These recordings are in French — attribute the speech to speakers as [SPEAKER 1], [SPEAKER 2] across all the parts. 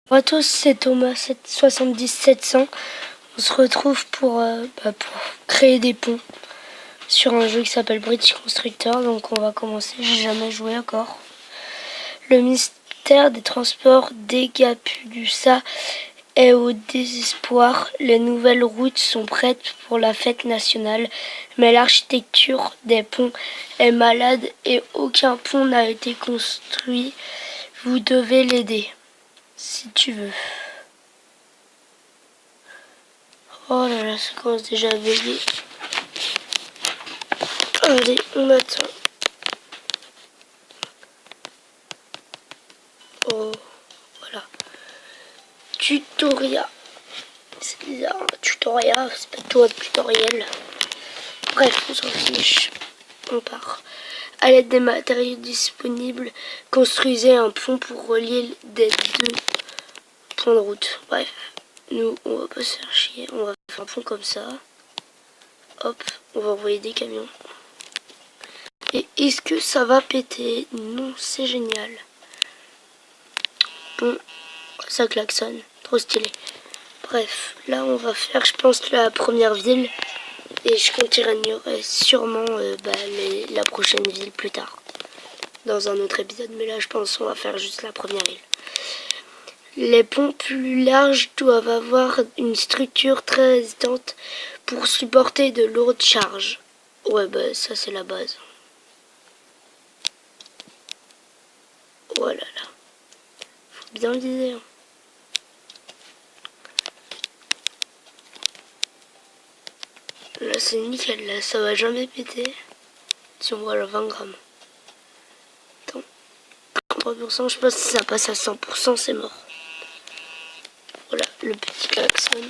[SPEAKER 1] Bonjour à tous, c'est Thomas 700. On se retrouve pour créer des ponts sur un jeu qui s'appelle Bridge Constructor. Donc on va commencer, j'ai jamais joué encore. Le ministère des Transports d'Egapusa est au désespoir. Les nouvelles routes sont prêtes pour la fête nationale, mais l'architecture des ponts est malade et aucun pont n'a été construit. Vous devez l'aider, si tu veux. Oh là là, ça commence déjà à veiller. Allez, on attend. Oh, voilà. Tutoriel. C'est bizarre, tutoriel, c'est pas toi tutoriel. Bref, on s'en fiche. On part. À l'aide des matériaux disponibles, construisez un pont pour relier des deux points de route. Bref, nous, on va pas se faire chier. On va faire un pont comme ça. Hop, on va envoyer des camions. Et est-ce que ça va péter? Non, c'est génial. Bon, ça klaxonne, trop stylé. Bref, là on va faire, je pense, la première ville. Et je continuerai sûrement la prochaine ville plus tard. Dans un autre épisode, mais là je pense qu'on va faire juste la première ville. Les ponts plus larges doivent avoir une structure très résistante pour supporter de lourdes charges. Ouais, bah ça c'est la base. Oh là là. Faut bien le dire. Là c'est nickel, là ça va jamais péter. Si on voit le 20 grammes. Attends. 3%, je sais pas si ça passe à 100%, c'est mort. Voilà, le petit klaxon.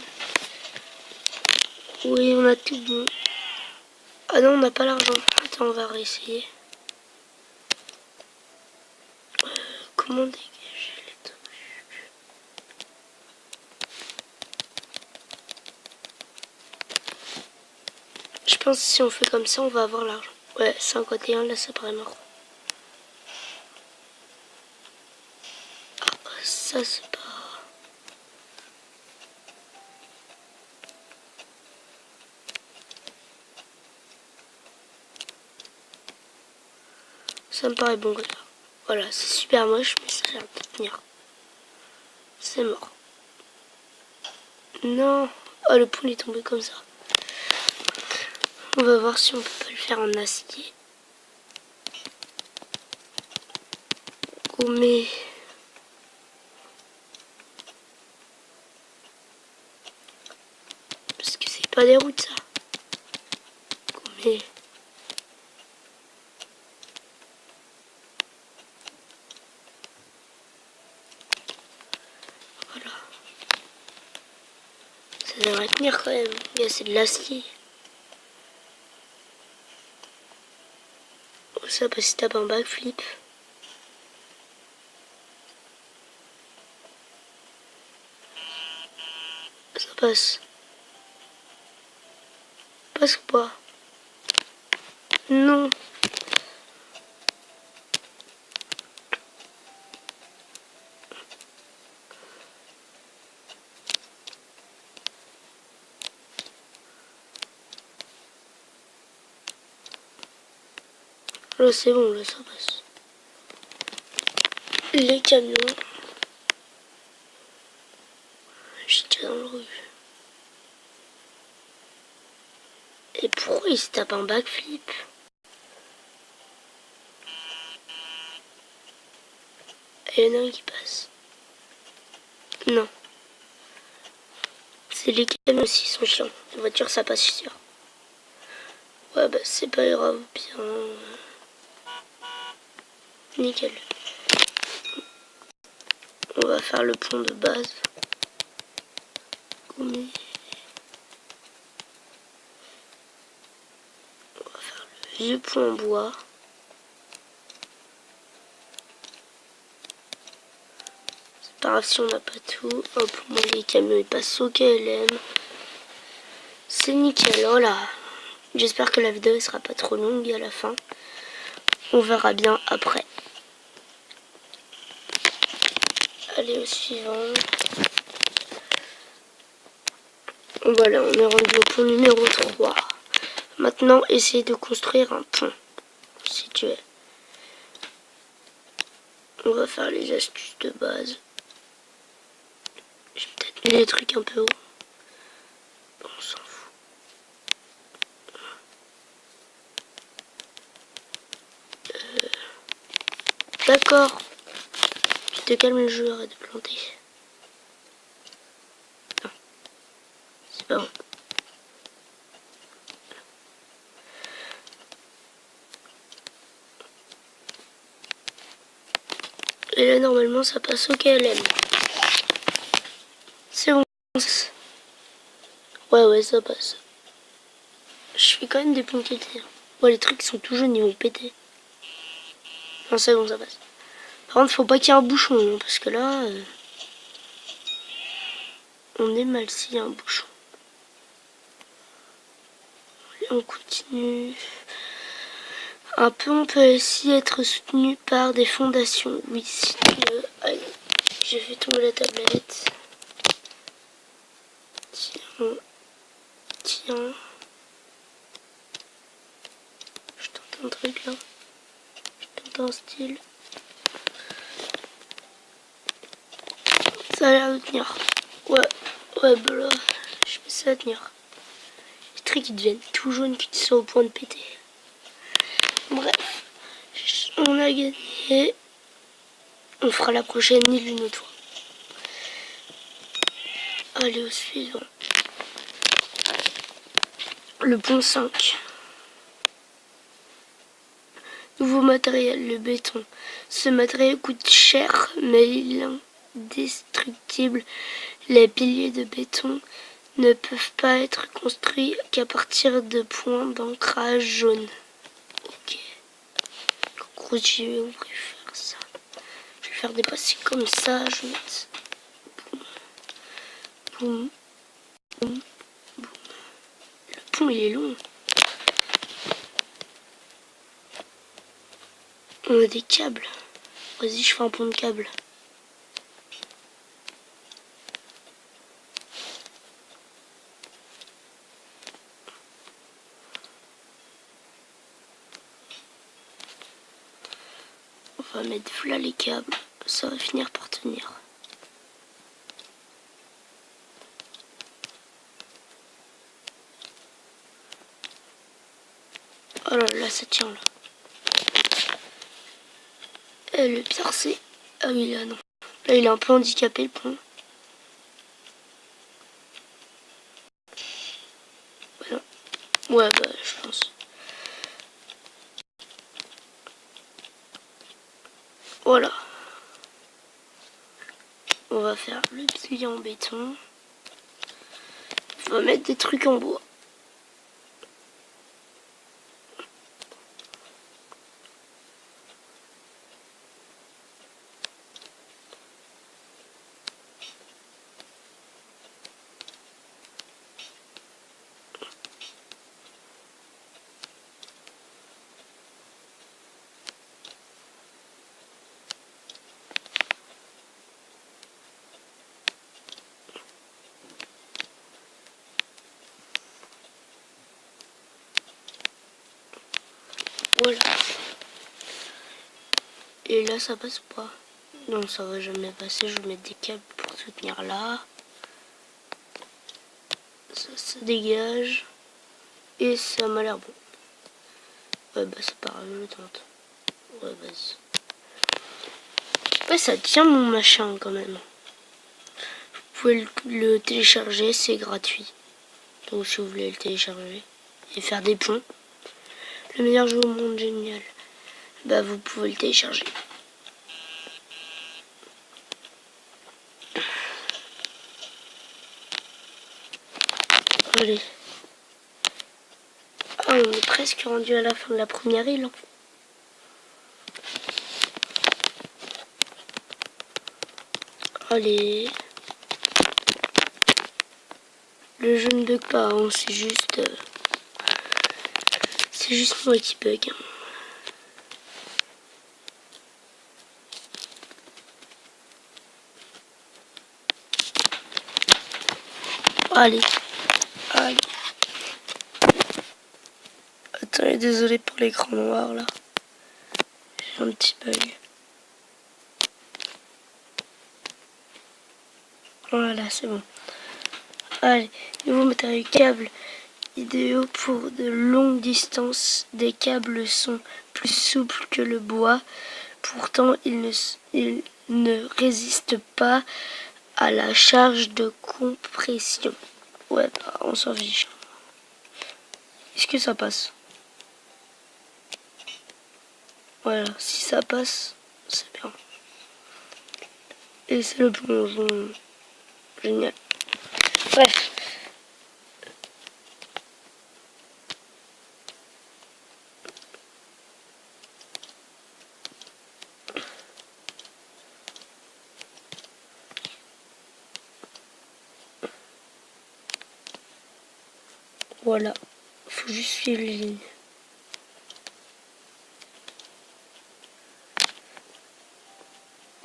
[SPEAKER 1] Oui, on a tout bon. Ah non, on n'a pas l'argent. Attends, on va réessayer. Comment dégager les trucs? Je pense que si on fait comme ça, on va avoir l'argent. Ouais, 51, là, ça paraît mort. Ah, ça, c'est pas... Ça me paraît bon comme ça. Voilà, c'est super moche, mais ça a l'air de tenir. C'est mort. Non. Oh, le pont est tombé comme ça. On va voir si on peut pas le faire en acier. Oh, mais... Parce que c'est pas des routes, ça. Oh, mais... Voilà. Ça devrait tenir quand même. C'est de l'acier. Oh, ça passe si t'as un backflip. Ça passe. Passe ou pas? Non. Là c'est bon, là ça passe. Les camions. J'étais dans le rue. Et pourquoi il se tape un backflip? Et il y en a un qui passe. Non. C'est les camions aussi, ils sont chiants. Les voitures ça passe sûr. Ouais bah c'est pas grave, bien. Nickel. On va faire le pont de base. On va faire le vieux pont en bois. C'est pas grave si on n'a pas tout. Hop, moi les camions ils passent au KLM. C'est nickel, voilà. J'espère que la vidéo ne sera pas trop longue à la fin. On verra bien après. Allez. Allez, au suivant. Voilà, on est rendu au pont numéro 3. Maintenant, essayez de construire un pont, si tu veux. On va faire les astuces de base. J'ai peut-être mis les trucs un peu hauts. Bon, on s'en fout. D'accord. Tu te calmes, le jeu, arrête de planter. Non, c'est pas bon. Et là, normalement, ça passe au KLM. C'est bon. Ouais, ça passe. Je fais quand même des ponts qui étaient. Ouais, les trucs sont tout jaunes, ils vont péter. Non, c'est bon, ça passe. Par contre, faut pas qu'il y ait un bouchon, hein, parce que là, on est mal s'il y a un bouchon. Allez, on continue. Un pont peut aussi être soutenu par des fondations. Oui, si tu veux. Allez, j'ai fait tomber la tablette. Tiens. Je tente un truc là. Je tente un style. Ça a l'air de tenir. Ouais, bah là, je sais pas si ça va tenir. Les trucs qui deviennent tout jaunes, qui sont au point de péter. Bref, on a gagné. On fera la prochaine île une autre fois. Allez, au suivant. Le pont 5. Nouveau matériel, le béton. Ce matériel coûte cher, mais il est indestructible. Les piliers de béton ne peuvent pas être construits qu'à partir de points d'ancrage jaunes. Ok. En gros, j'y vais ouvrir faire ça. Je vais faire des passer comme ça. Je vais mettre boum, boum, boum. Le pont, il est long. On a des câbles. Vas-y, je fais un pont de câbles. On va mettre là les câbles. Ça va finir par tenir. Oh là, ça tient là. Et le pire c'est... Ah oui, là non. Là il est un peu handicapé le pont. Bah non. Ouais, bah je pense. Voilà. On va faire le pilier en béton. On va mettre des trucs en bois. Voilà. Et là ça passe pas. Non, ça va jamais passer. Je vais mettre des câbles pour soutenir là. Ça dégage. Et ça m'a l'air bon. Ouais, bah c'est pas grave, je le tente. Ouais, vas-y. Ouais, ça tient mon machin quand même. Vous pouvez le télécharger, c'est gratuit. Donc si vous voulez le télécharger et faire des ponts, le meilleur jeu au monde, génial. Bah vous pouvez le télécharger. Allez. Ah, on est presque rendu à la fin de la première île. Allez. Le jeu ne bug pas, hein, c'est juste moi qui bug. Allez. Allez. Attends, désolé pour l'écran noir là. J'ai un petit bug. Voilà, c'est bon. Allez, nouveau matériel câble idéaux pour de longues distances. Des câbles sont plus souples que le bois. Pourtant, ils ne résistent pas à la charge de compression. Ouais, bah, on s'en fiche. Est-ce que ça passe? Voilà, si ça passe, c'est bien. Et c'est le plongeon. Génial. Bref. Voilà. Faut juste suivre les lignes.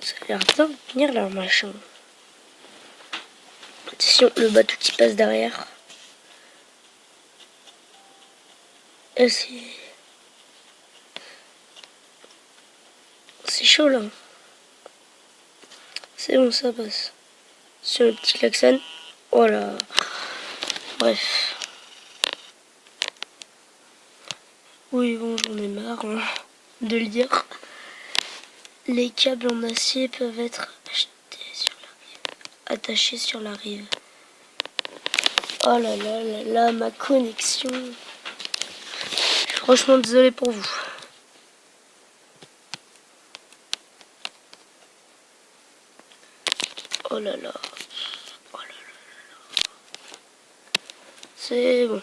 [SPEAKER 1] Ça a l'air bien de tenir là, machin. Attention, le bateau qui passe derrière. Et c'est chaud là. C'est bon, ça passe. Sur le petit klaxon. Voilà. Bref. Oui, bon, j'en ai marre hein, de le dire. Les câbles en acier peuvent être attachés sur la rive. Oh là là là là, ma connexion. Je suis franchement désolé pour vous. Oh là là. Oh là là là. C'est bon.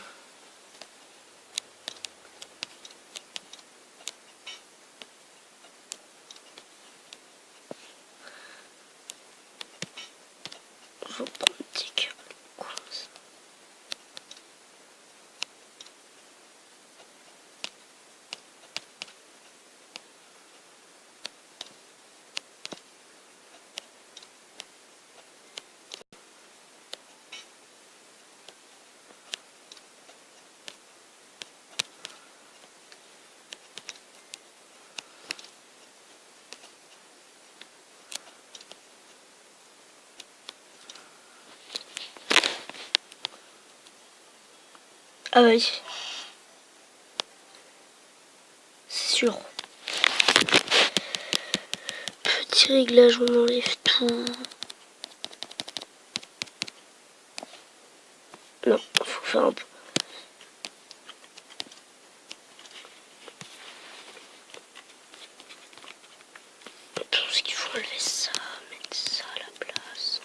[SPEAKER 1] Je vais prendre un petit câble. Ah oui. C'est sûr. Petit réglage, on enlève tout. Non, faut faire un peu. Je pense qu'il faut enlever ça, mettre ça à la place.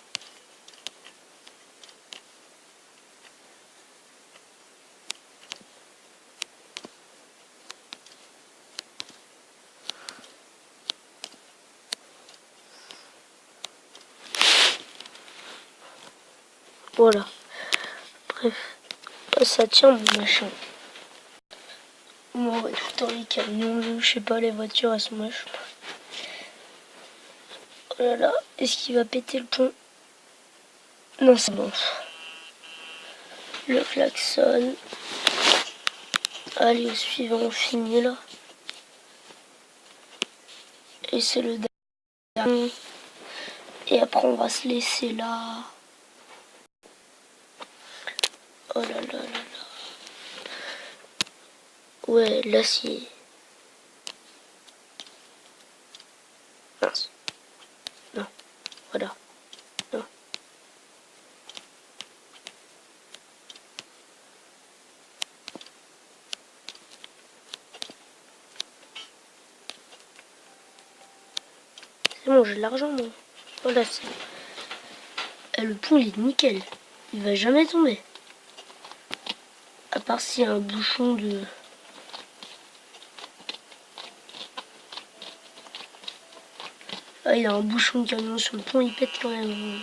[SPEAKER 1] Voilà. Bref. Ça tient mon machin. Bon, ouais, tout le temps les camions, je sais pas, les voitures elles sont moches. Oh là là, est-ce qu'il va péter le pont? Non, c'est bon. Le klaxon. Allez, au suivant, on finit là. Et c'est le dernier. Et après, on va se laisser là. Oh là là là là. Ouais, l'acier. Mince. Non. Voilà. Non. C'est bon, j'ai de l'argent, moi. Voilà, c'est... Le pont, il est nickel. Il va jamais tomber. À part s'il y a un bouchon de... Ah, il y a un bouchon de camion sur le pont, il pète quand même.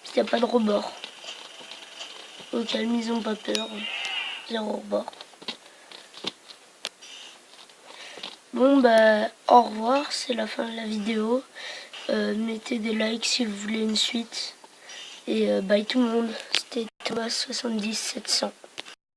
[SPEAKER 1] S'il n'y a pas de rebord. Au calme, ils n'ont pas peur. Zéro rebord. Bon, bah, au revoir. C'est la fin de la vidéo. Mettez des likes si vous voulez une suite. Et bye tout le monde. c'était Thomas 70 700.